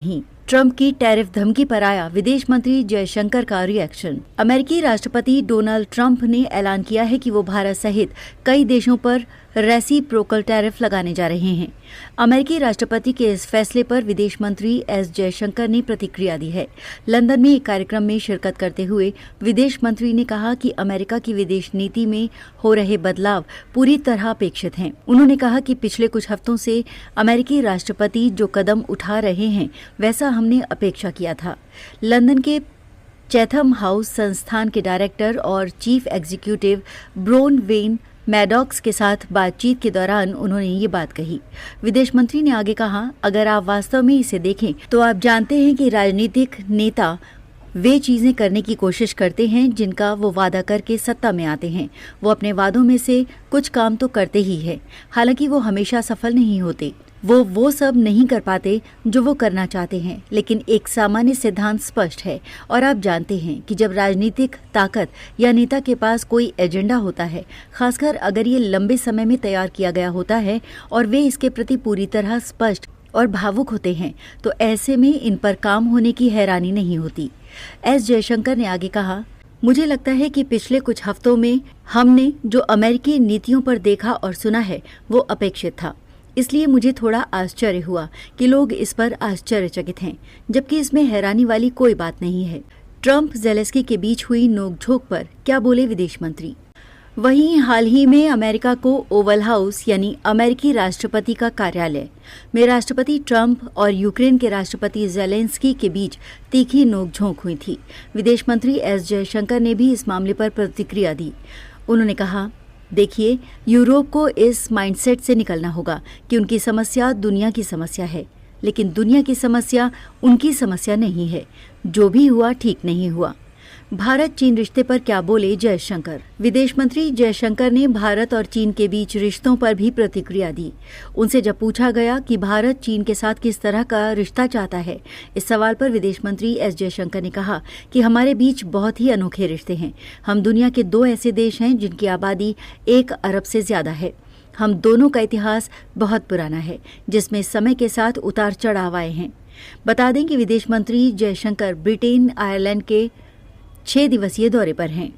ही Trump की tariff धमकी पर आया विदेश मंत्री जयशंकर का रिएक्शन। अमेरिकी राष्ट्रपति डोनाल्ड ट्रंप ने ऐलान किया है कि वो भारत सहित कई देशों पर रेसिप्रोकल टैरिफ लगाने जा रहे हैं। अमेरिकी राष्ट्रपति के इस फैसले पर विदेश मंत्री एस जयशंकर ने प्रतिक्रिया दी है। लंदन में एक कार्यक्रम में शिरकत करते हुए विदेश मंत्री ने कहा कि अमेरिका की विदेश नीति में हो रहे बदलाव पूरी तरह अपेक्षित हैं। उन्होंने कहा कि पिछले कुछ हफ्तों से अमेरिकी राष्ट्रपति जो कदम उठा रहे हैं वैसा हमने अपेक्षा किया था। लंदन के चैथम हाउस संस्थान के डायरेक्टर और chief executive Bronwyn Maddox के साथ बातचीत के दौरान उन्होंने ये बात कही। विदेश मंत्री ने आगे कहा, अगर आप वास्तव में इसे देखें तो आप जानते हैं कि राजनीतिक नेता वे चीजें करने की कोशिश करते हैं जिनका वो वादा करके सत्ता में आते हैं। वो अपने वादों में से कुछ काम तो करते ही है, हालांकि वो हमेशा सफल नहीं होते। वो सब नहीं कर पाते जो वो करना चाहते हैं, लेकिन एक सामान्य सिद्धांत स्पष्ट है और आप जानते हैं कि जब राजनीतिक ताकत या नेता के पास कोई एजेंडा होता है, खासकर अगर ये लंबे समय में तैयार किया गया होता है और वे इसके प्रति पूरी तरह स्पष्ट और भावुक होते हैं, तो ऐसे में इन पर काम होने की हैरानी नहीं होती। एस जयशंकर ने आगे कहा, मुझे लगता है कि पिछले कुछ हफ्तों में हमने जो अमेरिकी नीतियों पर देखा और सुना है वो अपेक्षित था, इसलिए मुझे थोड़ा आश्चर्य हुआ कि लोग इस पर आश्चर्यचकित हैं, जबकि इसमें हैरानी वाली कोई बात नहीं है। ट्रंप ज़ेलेंस्की के बीच हुई नोकझोंक पर क्या बोले विदेश मंत्री? वहीं हाल ही में अमेरिका को ओवल हाउस यानी अमेरिकी राष्ट्रपति का कार्यालय में राष्ट्रपति ट्रंप और यूक्रेन के राष्ट्रपति ज़ेलेंस्की के बीच तीखी नोकझोंक हुई थी। विदेश मंत्री एस जयशंकर ने भी इस मामले पर प्रतिक्रिया दी। उन्होंने कहा, देखिए, यूरोप को इस माइंडसेट से निकलना होगा कि उनकी समस्या दुनिया की समस्या है, लेकिन दुनिया की समस्या उनकी समस्या नहीं है। जो भी हुआ ठीक नहीं हुआ। भारत चीन रिश्ते पर क्या बोले जयशंकर? विदेश मंत्री जयशंकर ने भारत और चीन के बीच रिश्तों पर भी प्रतिक्रिया दी। उनसे जब पूछा गया कि भारत चीन के साथ किस तरह का रिश्ता चाहता है, इस सवाल पर विदेश मंत्री एस जयशंकर ने कहा कि हमारे बीच बहुत ही अनोखे रिश्ते हैं। हम दुनिया के दो ऐसे देश हैं जिनकी आबादी 1 अरब से ज्यादा है। हम दोनों का इतिहास बहुत पुराना है, जिसमें समय के साथ उतार चढ़ाव आए हैं। बता दें कि विदेश मंत्री जयशंकर ब्रिटेन, आयरलैंड के 6 दिवसीय दौरे पर हैं।